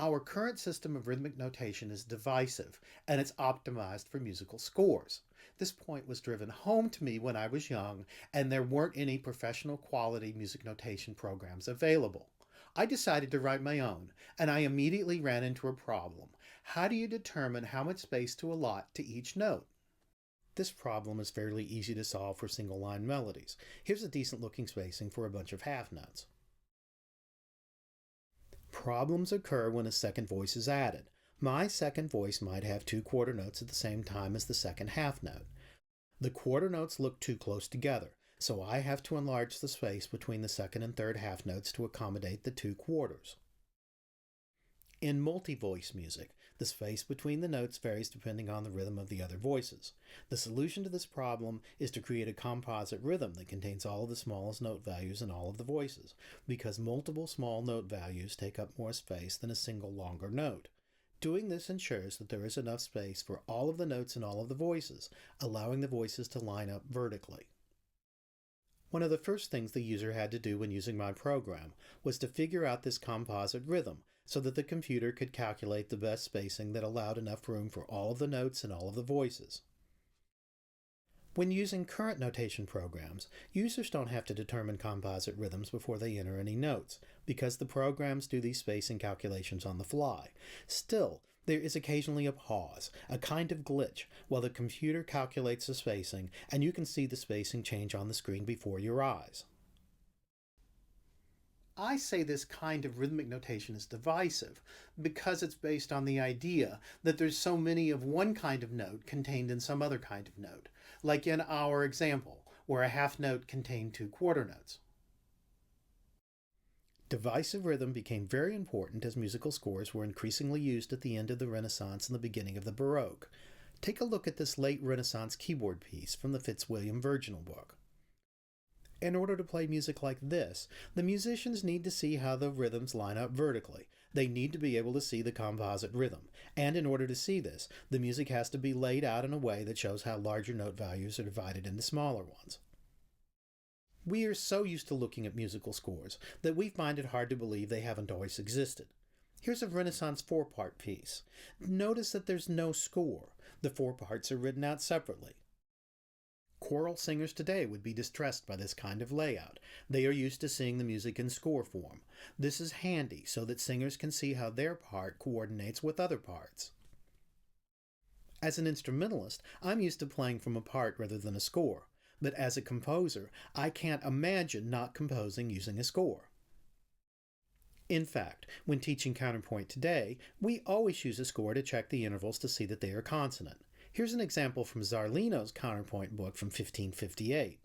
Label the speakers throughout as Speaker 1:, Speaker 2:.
Speaker 1: Our current system of rhythmic notation is divisive, and it's optimized for musical scores. This point was driven home to me when I was young, and there weren't any professional quality music notation programs available. I decided to write my own, and I immediately ran into a problem. How do you determine how much space to allot to each note? This problem is fairly easy to solve for single line melodies. Here's a decent looking spacing for a bunch of half notes. Problems occur when a second voice is added. My second voice might have two quarter notes at the same time as the second half note. The quarter notes look too close together, so I have to enlarge the space between the second and third half notes to accommodate the two quarters. In multi-voice music, the space between the notes varies depending on the rhythm of the other voices. The solution to this problem is to create a composite rhythm that contains all of the smallest note values in all of the voices, because multiple small note values take up more space than a single longer note. Doing this ensures that there is enough space for all of the notes in all of the voices, allowing the voices to line up vertically. One of the first things the user had to do when using my program was to figure out this composite rhythm so that the computer could calculate the best spacing that allowed enough room for all of the notes and all of the voices. When using current notation programs, users don't have to determine composite rhythms before they enter any notes, because the programs do these spacing calculations on the fly. Still, there is occasionally a pause, a kind of glitch, while the computer calculates the spacing, and you can see the spacing change on the screen before your eyes. I say this kind of rhythmic notation is divisive because it's based on the idea that there's so many of one kind of note contained in some other kind of note, like in our example, where a half note contained two quarter notes. Divisive rhythm became very important as musical scores were increasingly used at the end of the Renaissance and the beginning of the Baroque. Take a look at this late Renaissance keyboard piece from the Fitzwilliam Virginal book. In order to play music like this, the musicians need to see how the rhythms line up vertically. They need to be able to see the composite rhythm. And in order to see this, the music has to be laid out in a way that shows how larger note values are divided into smaller ones. We are so used to looking at musical scores that we find it hard to believe they haven't always existed. Here's a Renaissance four-part piece. Notice that there's no score. The four parts are written out separately. Choral singers today would be distressed by this kind of layout. They are used to seeing the music in score form. This is handy so that singers can see how their part coordinates with other parts. As an instrumentalist, I'm used to playing from a part rather than a score, but as a composer, I can't imagine not composing using a score. In fact, when teaching counterpoint today, we always use a score to check the intervals to see that they are consonant. Here's an example from Zarlino's counterpoint book from 1558.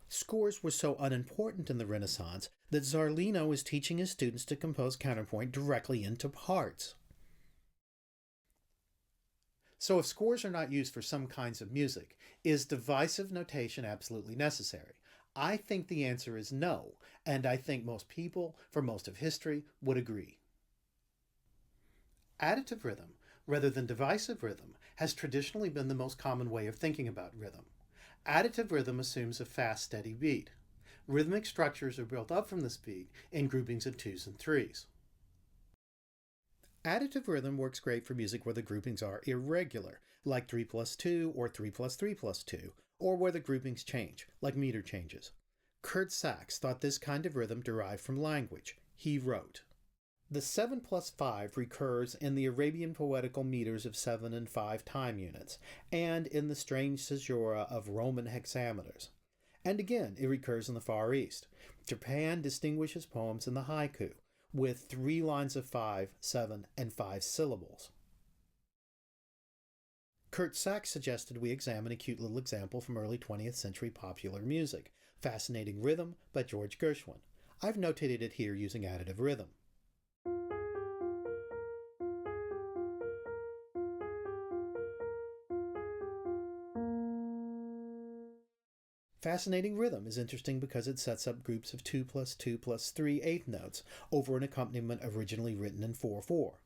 Speaker 1: Scores were so unimportant in the Renaissance that Zarlino was teaching his students to compose counterpoint directly into parts. So if scores are not used for some kinds of music, is divisive notation absolutely necessary? I think the answer is no, and I think most people, for most of history, would agree. Additive rhythm, rather than divisive rhythm, has traditionally been the most common way of thinking about rhythm. Additive rhythm assumes a fast, steady beat. Rhythmic structures are built up from this beat in groupings of twos and threes. Additive rhythm works great for music where the groupings are irregular, like 3+2 or 3+3+2, or where the groupings change, like meter changes. Kurt Sachs thought this kind of rhythm derived from language. He wrote, "The 7+5 recurs in the Arabian poetical meters of 7 and 5 time units, and in the strange caesura of Roman hexameters. And again, it recurs in the Far East. Japan distinguishes poems in the haiku, with 3 lines of 5, 7, and 5 syllables." Kurt Sachs suggested we examine a cute little example from early 20th century popular music, Fascinating Rhythm by George Gershwin. I've notated it here using additive rhythm. Fascinating Rhythm is interesting because it sets up groups of 2+2+3 eighth notes over an accompaniment originally written in 4/4.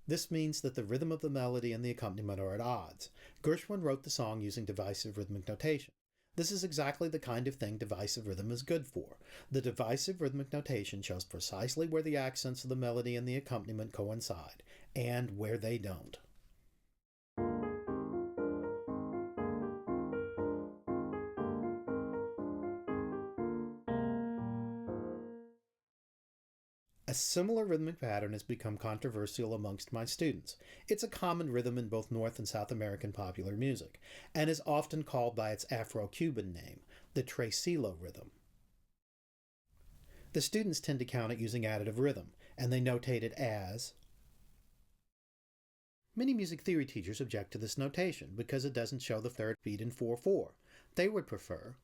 Speaker 1: This means that the rhythm of the melody and the accompaniment are at odds. Gershwin wrote the song using divisive rhythmic notation. This is exactly the kind of thing divisive rhythm is good for. The divisive rhythmic notation shows precisely where the accents of the melody and the accompaniment coincide, and where they don't. A similar rhythmic pattern has become controversial amongst my students. It's a common rhythm in both North and South American popular music, and is often called by its Afro-Cuban name, the Trecilo rhythm. The students tend to count it using additive rhythm, and they notate it as. Many music theory teachers object to this notation because it doesn't show the third beat in 4/4. They would prefer.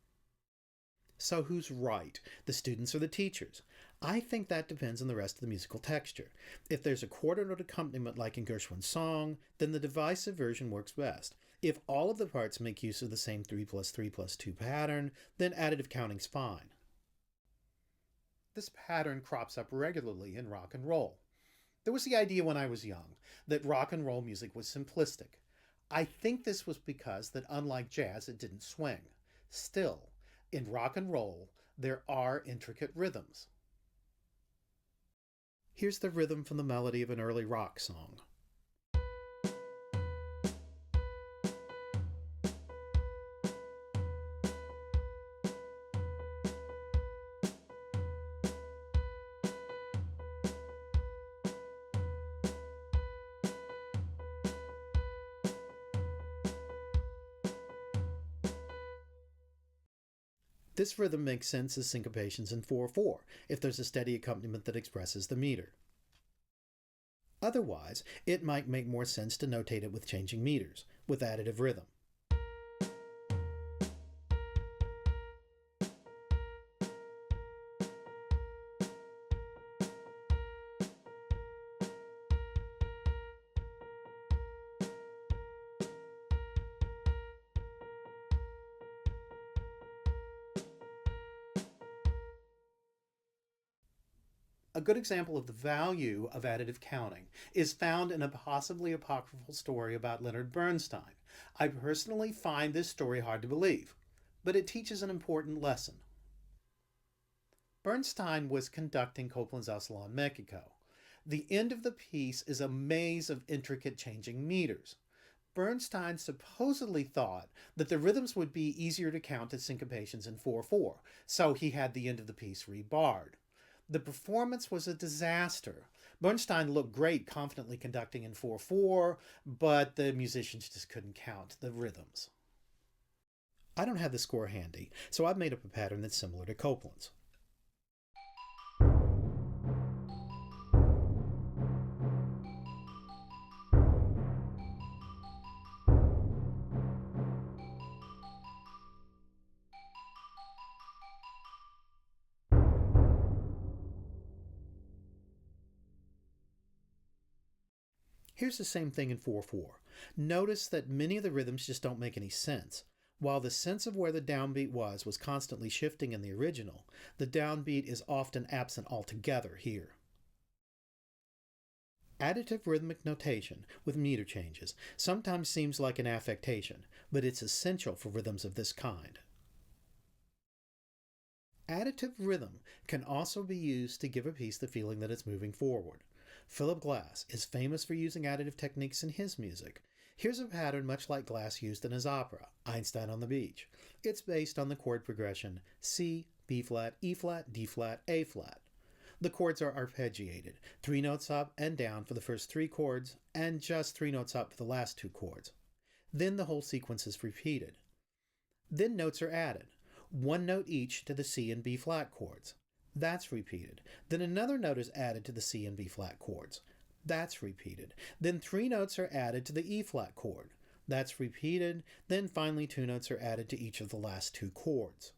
Speaker 1: So who's right, the students or the teachers? I think that depends on the rest of the musical texture. If there's a quarter note accompaniment like in Gershwin's song, then the divisive version works best. If all of the parts make use of the same 3+3+2 pattern, then additive counting's fine. This pattern crops up regularly in rock and roll. There was the idea when I was young that rock and roll music was simplistic. I think this was because that unlike jazz, it didn't swing. Still, in rock and roll, there are intricate rhythms. Here's the rhythm from the melody of an early rock song. This rhythm makes sense as syncopations in 4/4, if there's a steady accompaniment that expresses the meter. Otherwise, it might make more sense to notate it with changing meters, with additive rhythm. A good example of the value of additive counting is found in a possibly apocryphal story about Leonard Bernstein. I personally find this story hard to believe, but it teaches an important lesson. Bernstein was conducting Copland's El Salon, Mexico. The end of the piece is a maze of intricate changing meters. Bernstein supposedly thought that the rhythms would be easier to count as syncopations in 4/4, so he had the end of the piece rebarred. The performance was a disaster. Bernstein looked great confidently conducting in 4/4, but the musicians just couldn't count the rhythms. I don't have the score handy, so I've made up a pattern that's similar to Copland's. Here's the same thing in 4/4. Notice that many of the rhythms just don't make any sense. While the sense of where the downbeat was constantly shifting in the original, the downbeat is often absent altogether here. Additive rhythmic notation with meter changes sometimes seems like an affectation, but it's essential for rhythms of this kind. Additive rhythm can also be used to give a piece the feeling that it's moving forward. Philip Glass is famous for using additive techniques in his music. Here's a pattern much like Glass used in his opera, Einstein on the Beach. It's based on the chord progression C, B flat, E flat, D flat, A flat. The chords are arpeggiated, 3 notes up and down for the first 3 chords, and just 3 notes up for the last 2 chords. Then the whole sequence is repeated. Then notes are added, 1 note each to the C and B flat chords. That's repeated. Then another note is added to the C and B flat chords. That's repeated. Then 3 notes are added to the E flat chord. That's repeated. Then finally 2 notes are added to each of the last 2 chords.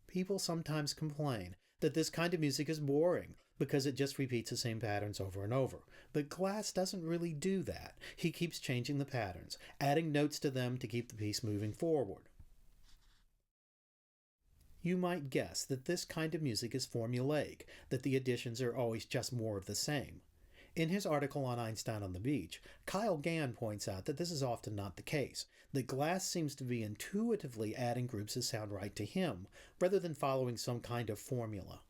Speaker 1: People sometimes complain that this kind of music is boring because it just repeats the same patterns over and over. But Glass doesn't really do that. He keeps changing the patterns, adding notes to them to keep the piece moving forward. You might guess that this kind of music is formulaic, that the additions are always just more of the same. In his article on Einstein on the Beach, Kyle Gann points out that this is often not the case, that Glass seems to be intuitively adding groups that sound right to him, rather than following some kind of formula.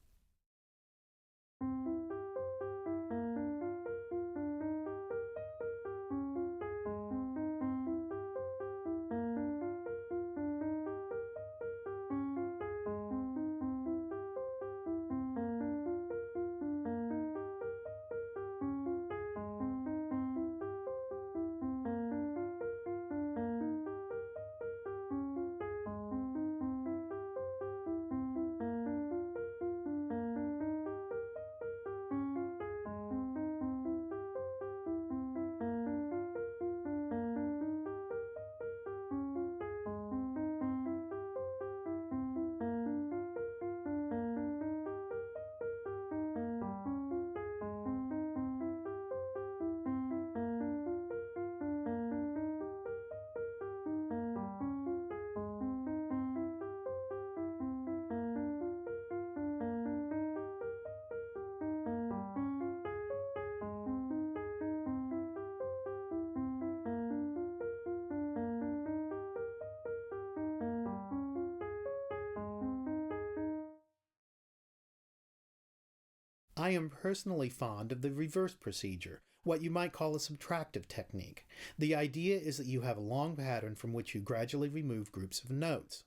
Speaker 1: I am personally fond of the reverse procedure, what you might call a subtractive technique. The idea is that you have a long pattern from which you gradually remove groups of notes.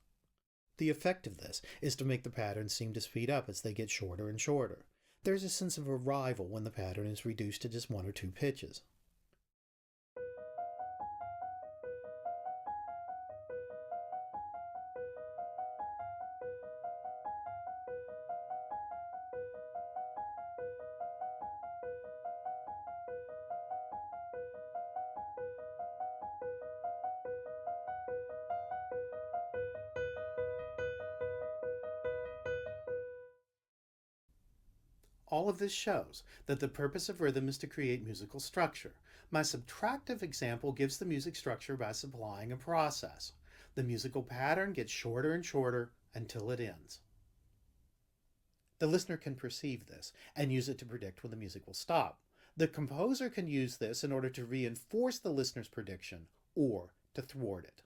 Speaker 1: The effect of this is to make the pattern seem to speed up as they get shorter and shorter. There's a sense of arrival when the pattern is reduced to just one or two pitches. All of this shows that the purpose of rhythm is to create musical structure. My subtractive example gives the music structure by supplying a process. The musical pattern gets shorter and shorter until it ends. The listener can perceive this and use it to predict when the music will stop. The composer can use this in order to reinforce the listener's prediction or to thwart it.